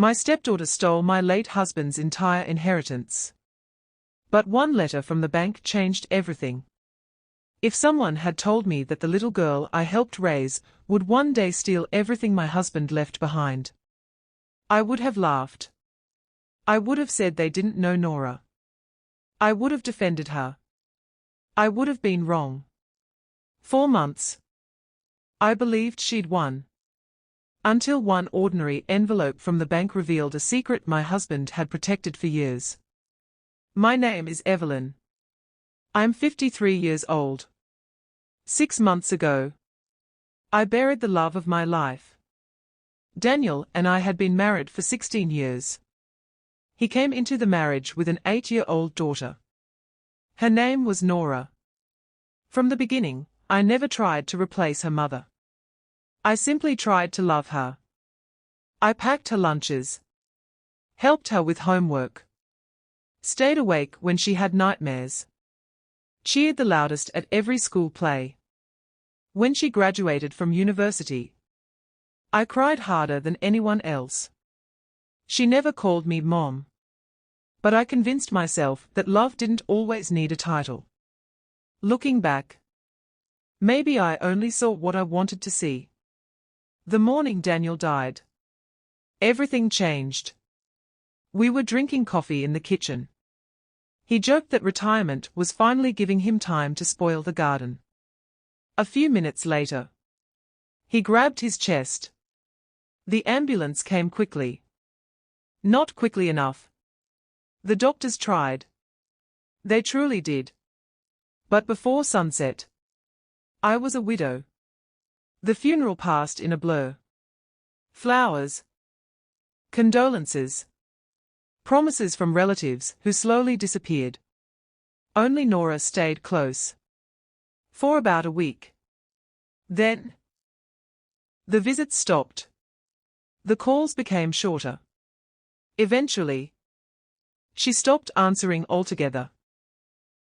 My stepdaughter stole my late husband's entire inheritance. But one letter from the bank changed everything. If someone had told me that the little girl I helped raise would one day steal everything my husband left behind, I would have laughed. I would have said they didn't know Nora. I would have defended her. I would have been wrong. 4 months. I believed she'd won. Until one ordinary envelope from the bank revealed a secret my husband had protected for years. My name is Evelyn. I'm 53 years old. 6 months ago, I buried the love of my life. Daniel and I had been married for 16 years. He came into the marriage with an 8-year-old daughter. Her name was Nora. From the beginning, I never tried to replace her mother. I simply tried to love her. I packed her lunches, helped her with homework, stayed awake when she had nightmares, cheered the loudest at every school play. When she graduated from university, I cried harder than anyone else. She never called me Mom. But I convinced myself that love didn't always need a title. Looking back, maybe I only saw what I wanted to see. The morning Daniel died, everything changed. We were drinking coffee in the kitchen. He joked that retirement was finally giving him time to spoil the garden. A few minutes later, he grabbed his chest. The ambulance came quickly. Not quickly enough. The doctors tried. They truly did. But before sunset, I was a widow. The funeral passed in a blur. Flowers, condolences, promises from relatives who slowly disappeared. Only Nora stayed close. For about a week. Then, the visits stopped. The calls became shorter. Eventually, she stopped answering altogether.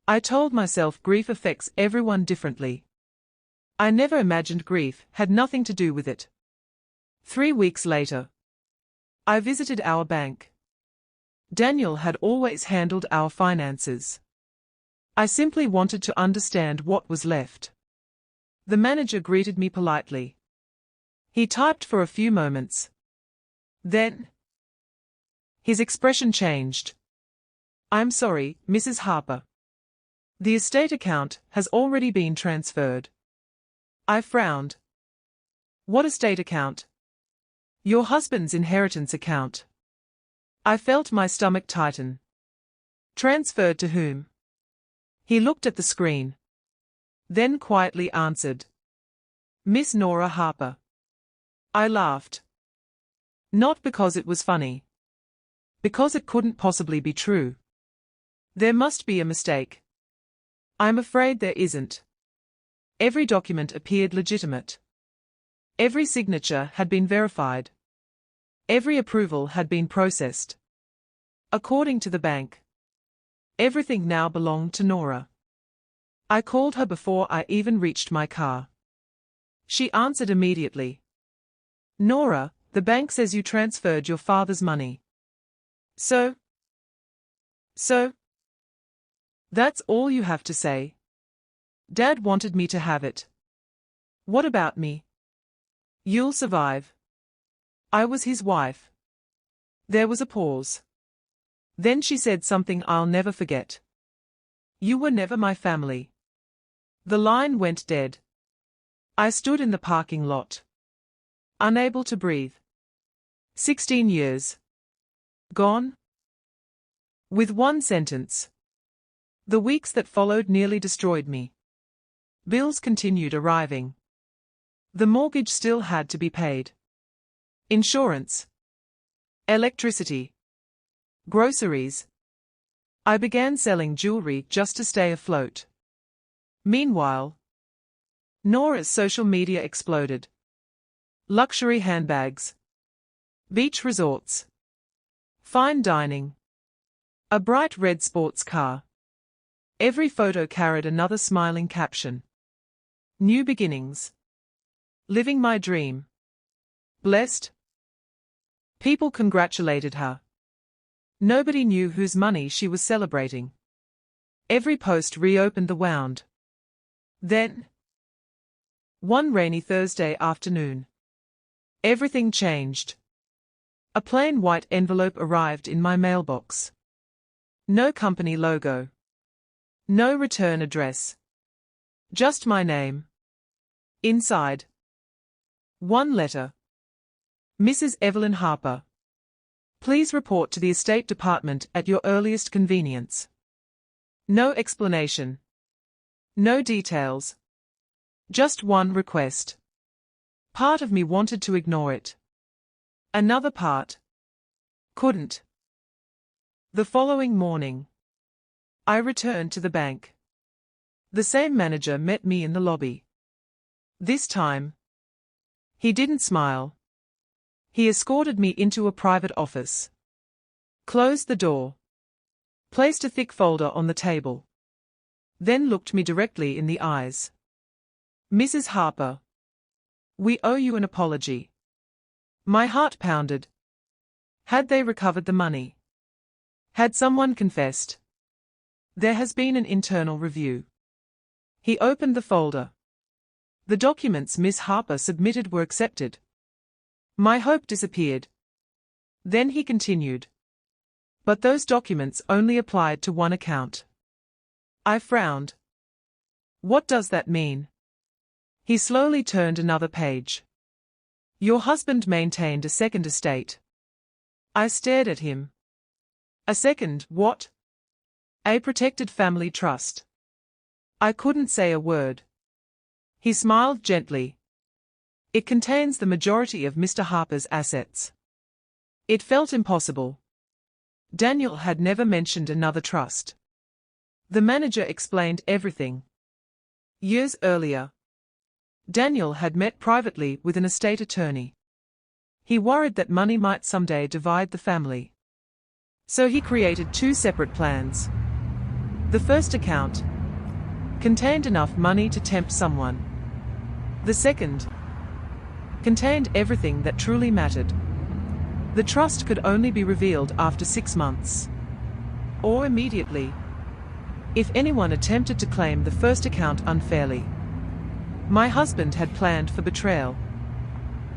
I told myself grief affects everyone differently. I never imagined grief had nothing to do with it. 3 weeks later, I visited our bank. Daniel had always handled our finances. I simply wanted to understand what was left. The manager greeted me politely. He typed for a few moments. Then, his expression changed. "I'm sorry, Mrs. Harper. The estate account has already been transferred." I frowned. "What estate account?" "Your husband's inheritance account." I felt my stomach tighten. "Transferred to whom?" He looked at the screen. Then quietly answered. "Miss Nora Harper." I laughed. Not because it was funny. Because it couldn't possibly be true. There must be a mistake. I'm afraid there isn't. Every document appeared legitimate. Every signature had been verified. Every approval had been processed. According to the bank, everything now belonged to Nora. I called her before I even reached my car. She answered immediately. "Nora, the bank says you transferred your father's money." So? That's all you have to say? Dad wanted me to have it. What about me? You'll survive. I was his wife. There was a pause. Then she said something I'll never forget. "You were never my family." The line went dead. I stood in the parking lot, unable to breathe. 16 years. Gone? With one sentence. The weeks that followed nearly destroyed me. Bills continued arriving. The mortgage still had to be paid. Insurance. Electricity. Groceries. I began selling jewelry just to stay afloat. Meanwhile, Nora's social media exploded. Luxury handbags. Beach resorts. Fine dining. A bright red sports car. Every photo carried another smiling caption. New beginnings. Living my dream. Blessed. People congratulated her. Nobody knew whose money she was celebrating. Every post reopened the wound. Then, one rainy Thursday afternoon, everything changed. A plain white envelope arrived in my mailbox. No company logo. No return address. Just my name. Inside, one letter. Mrs. Evelyn Harper. Please report to the estate department at your earliest convenience. No explanation. No details. Just one request. Part of me wanted to ignore it. Another part couldn't. The following morning, I returned to the bank. The same manager met me in the lobby. This time, he didn't smile. He escorted me into a private office, closed the door, placed a thick folder on the table, then looked me directly in the eyes. Mrs. Harper, we owe you an apology. My heart pounded. Had they recovered the money? Had someone confessed? There has been an internal review. He opened the folder. The documents Miss Harper submitted were accepted. My hope disappeared. Then he continued. But those documents only applied to one account. I frowned. What does that mean? He slowly turned another page. Your husband maintained a second estate. I stared at him. A second what? A protected family trust. I couldn't say a word. He smiled gently. It contains the majority of Mr. Harper's assets. It felt impossible. Daniel had never mentioned another trust. The manager explained everything. Years earlier, Daniel had met privately with an estate attorney. He worried that money might someday divide the family. So he created two separate plans. The first account contained enough money to tempt someone. The second contained everything that truly mattered. The trust could only be revealed after 6 months. Or immediately, if anyone attempted to claim the first account unfairly. My husband had planned for betrayal.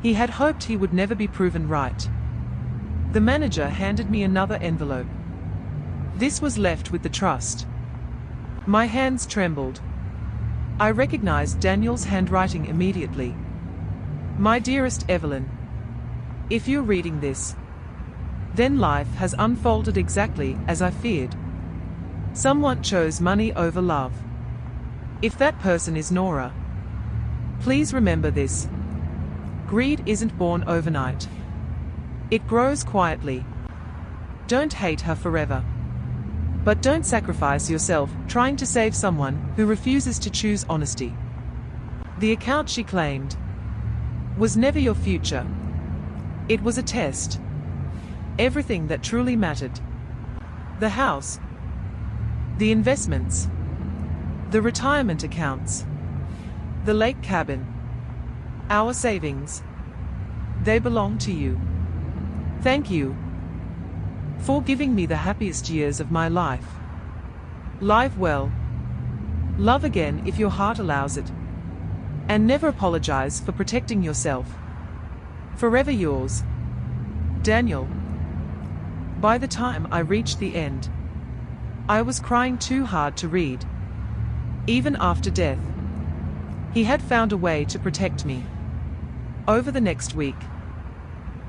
He had hoped he would never be proven right. The manager handed me another envelope. This was left with the trust. My hands trembled. I recognized Daniel's handwriting immediately. My dearest Evelyn, if you're reading this, then life has unfolded exactly as I feared. Someone chose money over love. If that person is Nora, please remember this. Greed isn't born overnight. It grows quietly. Don't hate her forever. But don't sacrifice yourself trying to save someone who refuses to choose honesty. The account she claimed was never your future. It was a test. Everything that truly mattered. The house. The investments. The retirement accounts. The lake cabin. Our savings. They belong to you. Thank you for giving me the happiest years of my life. Live well. Love again if your heart allows it. And never apologize for protecting yourself. Forever yours, Daniel. By the time I reached the end, I was crying too hard to read. Even after death, he had found a way to protect me. Over the next week,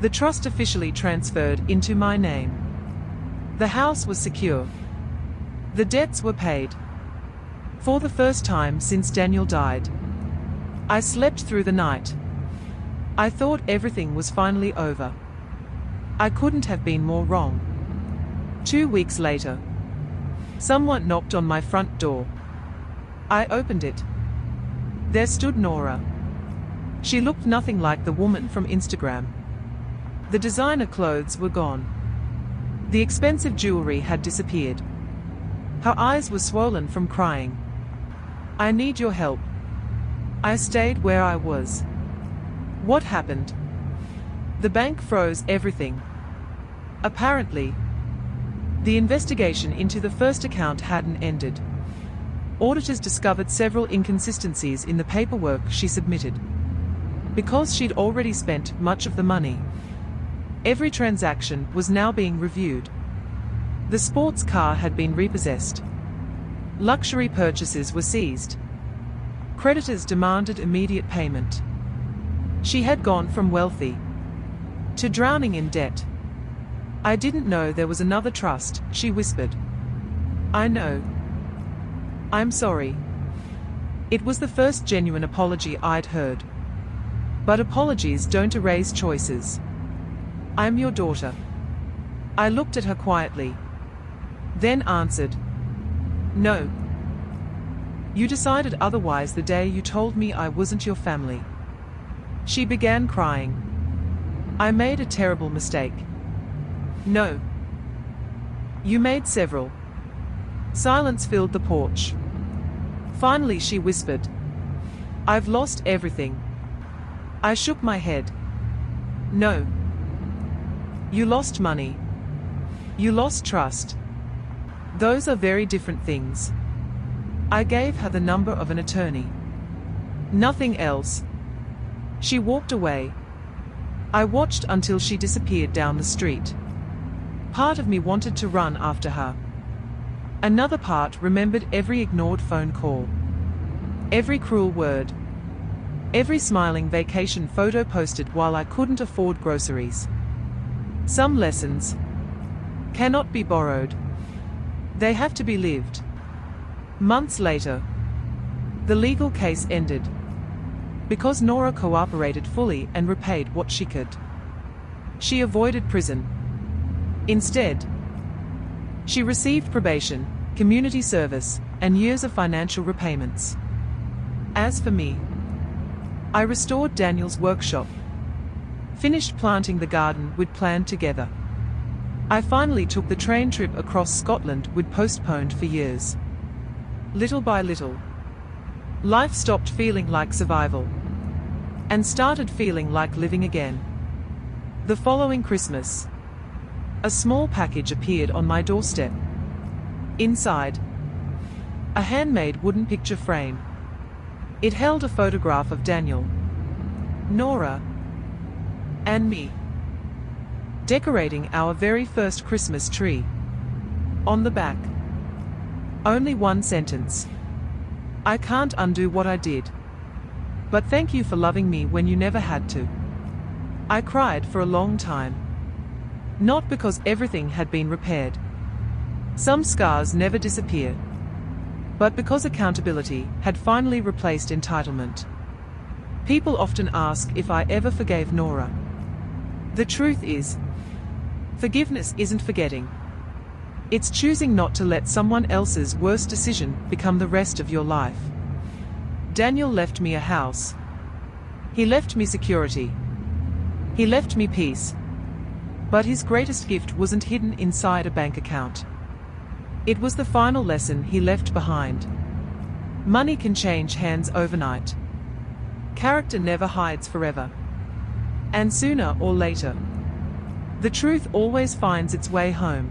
the trust officially transferred into my name. The house was secure. The debts were paid. For the first time since Daniel died, I slept through the night. I thought everything was finally over. I couldn't have been more wrong. 2 weeks later, someone knocked on my front door. I opened it. There stood Nora. She looked nothing like the woman from Instagram. The designer clothes were gone. The expensive jewelry had disappeared. Her eyes were swollen from crying. I need your help. I stayed where I was. What happened? The bank froze everything. Apparently, the investigation into the first account hadn't ended. Auditors discovered several inconsistencies in the paperwork she submitted. Because she'd already spent much of the money, every transaction was now being reviewed. The sports car had been repossessed. Luxury purchases were seized. Creditors demanded immediate payment. She had gone from wealthy to drowning in debt. "I didn't know there was another trust," she whispered. "I know. I'm sorry." It was the first genuine apology I'd heard. But apologies don't erase choices. "I'm your daughter." I looked at her quietly, then answered, "No. You decided otherwise the day you told me I wasn't your family." She began crying. "I made a terrible mistake." "No. You made several." Silence filled the porch. Finally she whispered, "I've lost everything." I shook my head. "No. You lost money. You lost trust. Those are very different things." I gave her the number of an attorney. Nothing else. She walked away. I watched until she disappeared down the street. Part of me wanted to run after her. Another part remembered every ignored phone call, every cruel word, every smiling vacation photo posted while I couldn't afford groceries. Some lessons cannot be borrowed. They have to be lived. Months later, the legal case ended. Because Nora cooperated fully and repaid what she could. She avoided prison. Instead, she received probation, community service, and years of financial repayments. As for me, I restored Daniel's workshop, finished planting the garden we'd planned together. I finally took the train trip across Scotland we'd postponed for years. Little by little, life stopped feeling like survival and started feeling like living again. The following Christmas, a small package appeared on my doorstep. Inside, a handmade wooden picture frame. It held a photograph of Daniel, Nora, and me, decorating our very first Christmas tree. On the back, only one sentence: "I can't undo what I did, but thank you for loving me when you never had to." I cried for a long time. Not because everything had been repaired. Some scars never disappear. But because accountability had finally replaced entitlement. People often ask if I ever forgave Nora. The truth is, forgiveness isn't forgetting. It's choosing not to let someone else's worst decision become the rest of your life. Daniel left me a house. He left me security. He left me peace. But his greatest gift wasn't hidden inside a bank account. It was the final lesson he left behind. Money can change hands overnight. Character never hides forever. And sooner or later, the truth always finds its way home.